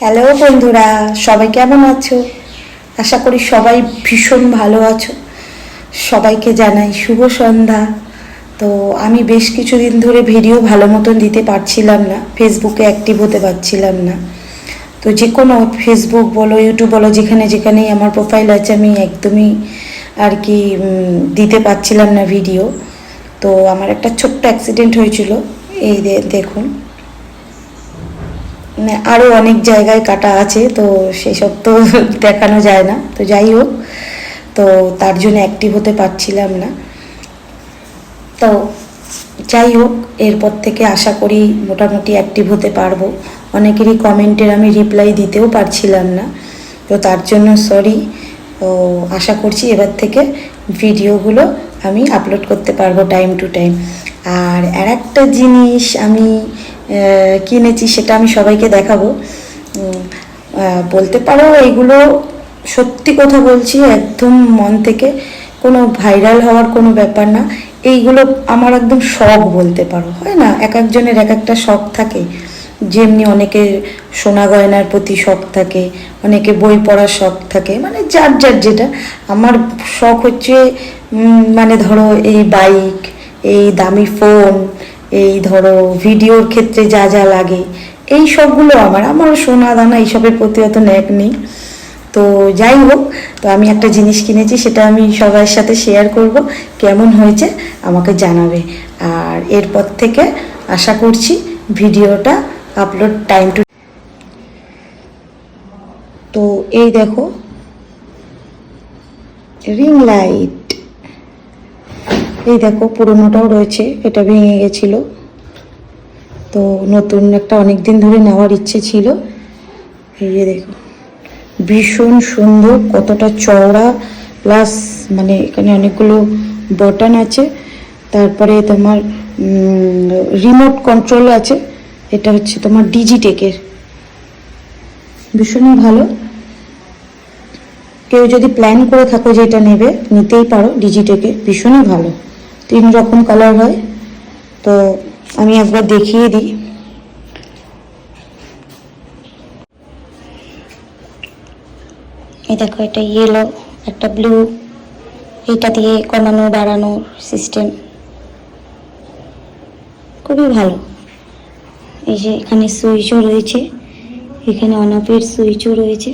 Hello বন্ধুরা, সবাই কেমন আছো? আশা করি সবাই ভীষণ ভালো আছো। সবাইকে জানাই শুভ সন্ধ্যা। তো আমি বেশ কিছুদিন ধরে ভিডিও ভালো মতন দিতে পারছিলাম না, ফেসবুকে অ্যাক্টিভ হতে পারছিলাম না। তো যে কোনো ফেসবুক বলো, ইউটিউব বলো, যেখানে যেখানেই আমার প্রোফাইল আছে আমি একদমই আর কি দিতে পারছিলাম না ভিডিও। তো আমার একটা ছোট্ট অ্যাক্সিডেন্ট হয়েছিল, এই দেখুন। মানে আরও অনেক জায়গায় কাটা আছে, তো সেসব তো দেখানো যায় না। তো যাই হোক, তো তার জন্য অ্যাক্টিভ হতে পারছিলাম না। তো যাই হোক, এরপর থেকে আশা করি মোটামুটি অ্যাক্টিভ হতে পারবো। অনেকেরই কমেন্টের আমি রিপ্লাই দিতেও পারছিলাম না, তো তার জন্য সরি। তো আশা করছি এবার থেকে ভিডিওগুলো আমি আপলোড করতে পারবো টাইম টু টাইম। আর একটা জিনিস আমি কিনেছি, সেটা আমি সবাইকে দেখাবো। বলতে পারো এইগুলো সত্যি কথা বলছি, একদম মন থেকে, কোনো ভাইরাল হওয়ার কোনো ব্যাপার না। এইগুলো আমার একদম শখ বলতে পারো, হয় না, এক একজনের এক একটা শখ থাকে। যেমনি অনেকের সোনা গয়নার প্রতি শখ থাকে, অনেকে বই পড়ার শখ থাকে, মানে যার যার যেটা। আমার শখ হচ্ছে মানে ধরো এই বাইক, এই দামি ফোন, এই ধরো ভিডিওর ক্ষেত্রে যা যা লাগে, এই সবগুলো আমার সোনা দানা এইসবের প্রতি অত ন্যাক নেই। তো যাই হোক, তো আমি একটা জিনিস কিনেছি, সেটা আমি সবার সাথে শেয়ার করব। কেমন হয়েছে আমাকে জানাবে। আর এরপর থেকে আশা করছি ভিডিওটা আপলোড টাইম টু। তো এই দেখো, রিং লাইট। এই দেখো, পুরোনোটাও রয়েছে, এটা ভেঙে গেছিল, তো নতুন একটা অনেক দিন ধরে নেওয়ার ইচ্ছে ছিল। এই যে দেখো, ভীষণ সুন্দর, কতটা চওড়া, প্লাস মানে এখানে অনেকগুলো বটন আছে। তারপরে তোমার রিমোট কন্ট্রোল আছে। এটা হচ্ছে তোমার ডিজিটেকের, ভীষণই ভালো। কেউ যদি প্ল্যান করে থাকো যে এটা নেবে, নিতেই পারো। ডিজিটেকের ভীষণই ভালো, 3 রকম কালার হয়। তো আমি একবার দেখিয়ে দিই। এই দেখো, এটা ইয়েলো, একটা ব্লু। এইটা দিয়ে কমানো বাড়ানোর সিস্টেম খুবই ভালো। এই যে এখানে সুইচও রয়েছে, এখানে অন অফের সুইচও রয়েছে।